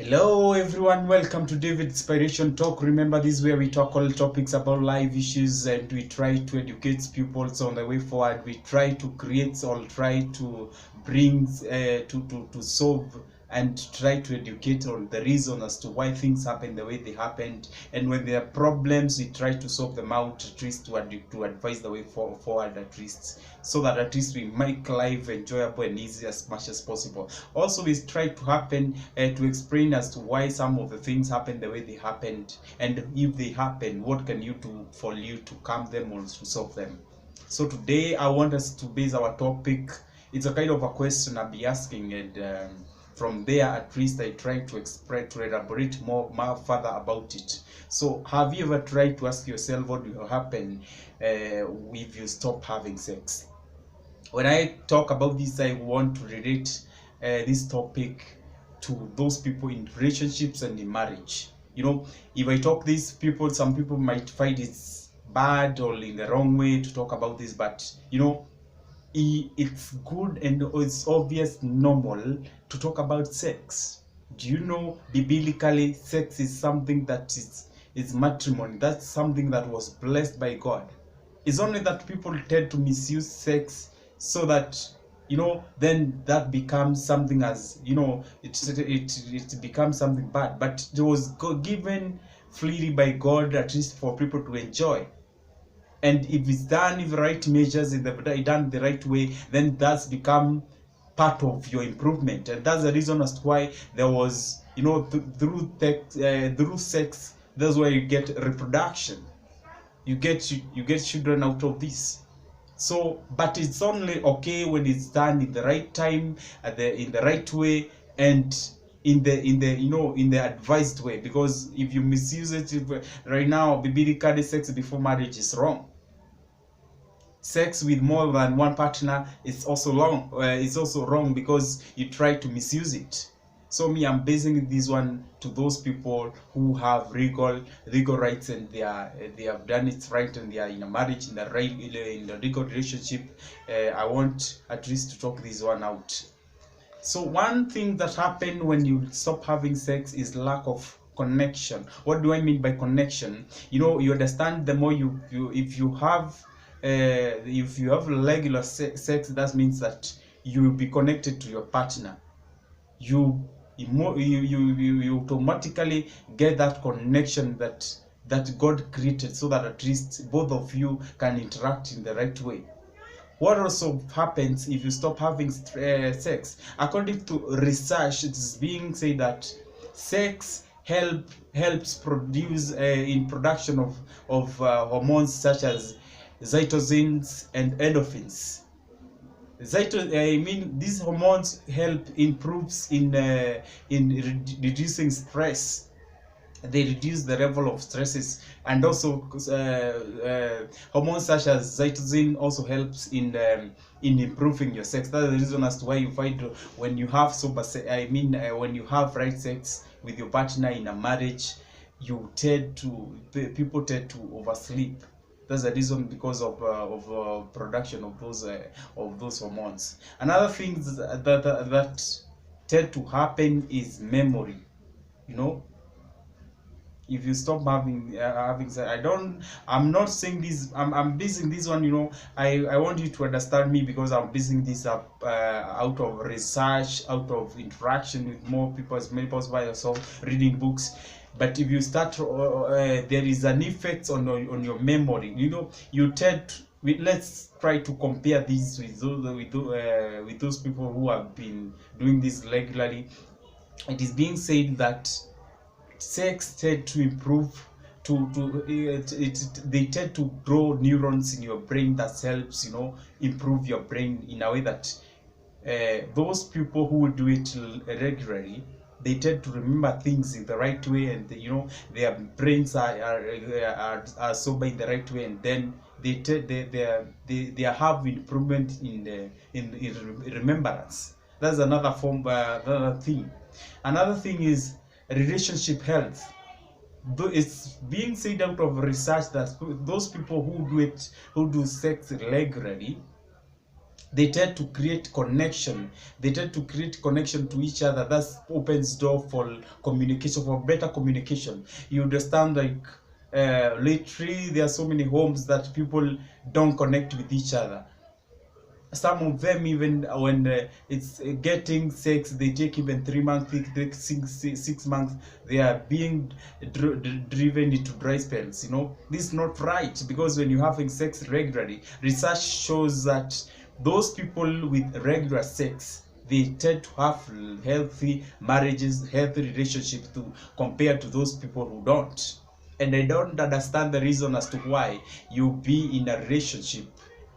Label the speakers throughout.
Speaker 1: Hello everyone, welcome to David Inspiration Talk. Remember, this is where we talk all topics about life issues and we try to educate people on the way forward. We try to create or try to bring to solve and try to educate on the reason as to why things happen the way they happened, and when there are problems we try to solve them out, at least to advise the way forward, at least so that at least we make life enjoyable and easy as much as possible. Also, we try to explain as to why some of the things happen the way they happened, and if they happen, what can you do for you to calm them or to solve them. So today I want us to base our topic. It's a kind of a question I'll be asking, and from there at least I try to elaborate more further about it. So have you ever tried to ask yourself what will happen if you stop having sex? When I talk about this, I want to relate this topic to those people in relationships and in marriage. If I talk these people, some people might find it's bad or in the wrong way to talk about this, but it's good and it's obvious normal to talk about sex. Do you know, biblically, sex is something that is matrimony. That's something that was blessed by God. It's only that people tend to misuse sex, so that then that becomes something, as it becomes something bad, but it was given freely by God, at least for people to enjoy. And if it's done with the right measures, done the right way, then that's become part of your improvement. And that's the reason as to why there was, through sex, that's why you get reproduction. You get children out of this. So, but it's only okay when it's done in the right time, in the right way, and in the advised way. Because if you misuse it, right now, biblically, sex before marriage is wrong. Sex with more than one partner is also wrong. It's also wrong because you try to misuse it. So me, I'm basing this one to those people who have legal rights, and they have done it right, and they are in a marriage, in the legal relationship. I want at least to talk this one out. So one thing that happened when you stop having sex is lack of connection. What do I mean by connection? You understand, the more if you have regular sex, that means that you will be connected to your partner. You automatically get that connection that God created, so that at least both of you can interact in the right way. What also happens if you stop having sex? According to research, it is being said that sex helps produce in production of hormones such as cytosins and endorphins. These hormones help improves in reducing stress. They reduce the level of stresses, and also hormones such as cytosine also helps in improving your sex. That's the reason as to why you find when you have when you have right sex with your partner in a marriage, people tend to oversleep. That's the reason, because of production of those hormones. Another thing that tend to happen is memory. If you stop having sex, I'm not saying this, I'm basing this one, I want you to understand me, because I'm basing this up out of research, out of interaction with more people, as many possible, by yourself, reading books. But if you start there is an effect on your memory. You tend let's try to compare this with those people who have been doing this regularly. It is being said that sex tend to improve they tend to grow neurons in your brain that helps improve your brain in a way that those people who do it regularly, they tend to remember things in the right way, and their brains are sober in the right way, and then they have improvement in remembrance. That's another thing. Another thing is relationship health. It's being said out of research that those people who do sex regularly, They tend to create connection. They tend to create connection to each other. That opens door for communication, for better communication. You understand, like lately there are so many homes that people don't connect with each other. Some of them, even when it's getting sex, they take even 3 months, they take 6 months. They are being driven into dry spells. This is not right, because when you're having sex regularly, research shows that those people with regular sex, they tend to have healthy marriages, healthy relationships, compared to those people who don't. And I don't understand the reason as to why you be in a relationship,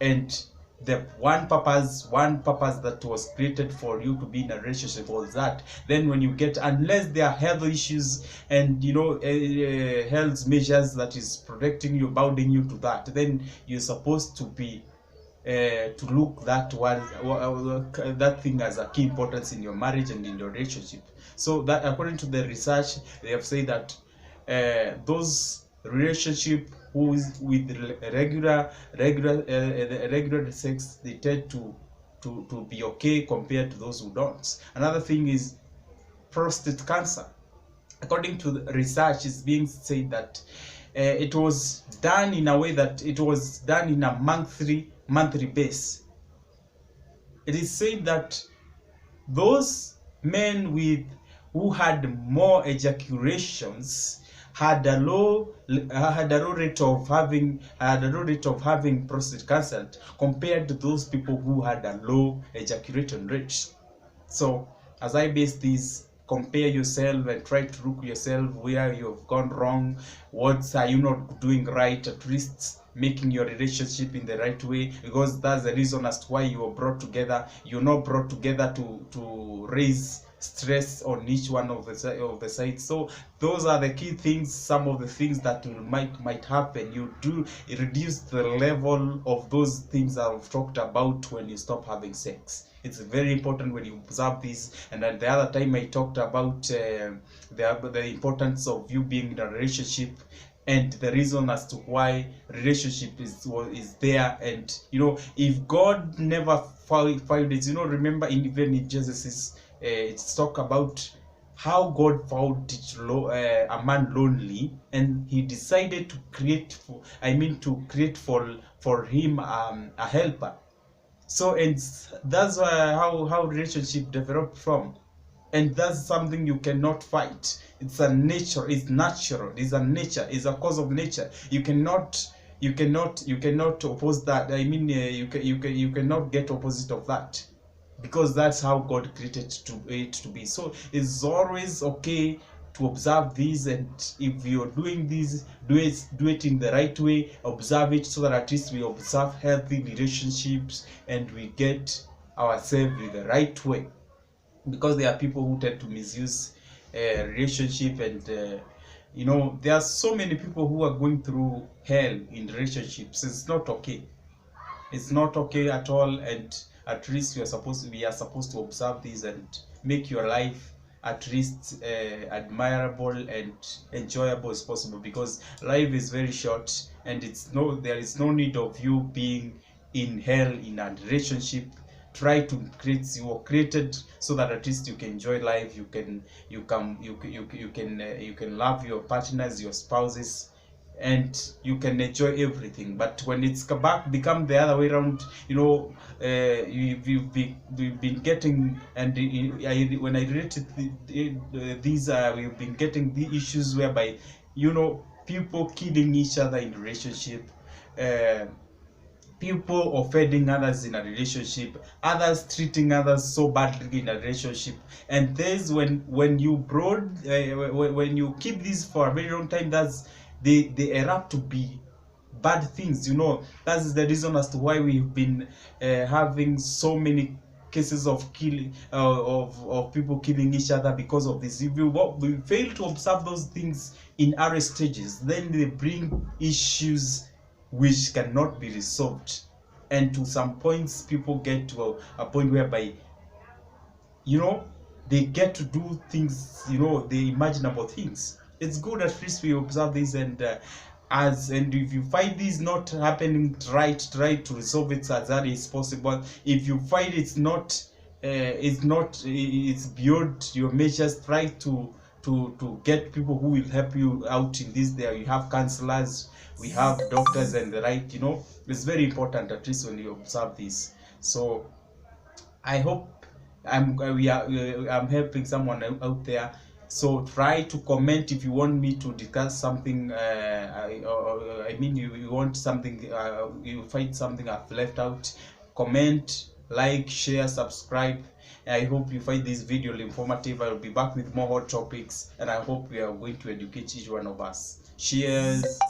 Speaker 1: and the one purpose that was created for you to be in a relationship was that. Then when you get, unless there are health issues and health measures that is protecting you, bounding you to that, then you're supposed to be to look that thing as a key importance in your marriage and in your relationship. So that, according to the research, they have said that those relationship who is with regular sex, they tend to be okay compared to those who don't. Another thing is prostate cancer. According to the research, it's being said that it was done in a way that it was done in a monthly base. It is said that those men who had more ejaculations had a low rate of having prostate cancer compared to those people who had a low ejaculation rate. So as I base this, compare yourself and try to look yourself where you've gone wrong, what are you not doing right, at least making your relationship in the right way, because that's the reason as to why you were brought together. You're not brought together to raise stress on each one of the sides. So those are the key things, some of the things that might happen. You reduce the level of those things I've talked about when you stop having sex. It's very important when you observe this. And at the other time I talked about the importance of you being in a relationship, and the reason as to why relationship is there. And if God never found it, remember even in Genesis, it's talk about how God found a man lonely, and he decided to create for him a helper. So, and that's how relationship developed from. And that's something you cannot fight. It's a nature, it's natural, it's a nature, it's a cause of nature. You cannot oppose that. You cannot get opposite of that, because that's how God created it to be. So it's always okay to observe this, and if you're doing this, do it in the right way. Observe it, so that at least we observe healthy relationships and we get ourselves in the right way. Because there are people who tend to misuse relationship, and there are so many people who are going through hell in relationships. It's not okay. It's not okay at all. And at least we are supposed to observe this and make your life at least admirable and enjoyable as possible, because life is very short, and there is no need of you being in hell in a relationship. Try to you were created so that at least you can enjoy life. You can love your partners, your spouses, and you can enjoy everything. But when it's become the other way around, we've been getting, and when I related these we've been getting the issues whereby people killing each other in relationship, people offending others in a relationship, others treating others so badly in a relationship. And there's when you keep this for a very long time, they erupt to be bad things. That's the reason as to why we've been having so many cases of killing of people killing each other because of this. If we fail to observe those things in early stages, then they bring issues which cannot be resolved. And to some points, people get to a point whereby they get to do things, the imaginable things. It's good at least we observe this, and And if you find this not happening, try to resolve it as early as possible. If you find it's beyond your measures, try to get people who will help you out in this. There you have counselors, we have doctors and the right, it's very important, at least when you observe this. So I hope I'm helping someone out there. So try to comment if you want me to discuss something. I mean, you want something, you find something I've left out. Comment, like, share, subscribe. I hope you find this video informative. I will be back with more hot topics, and I hope we are going to educate each one of us. Cheers.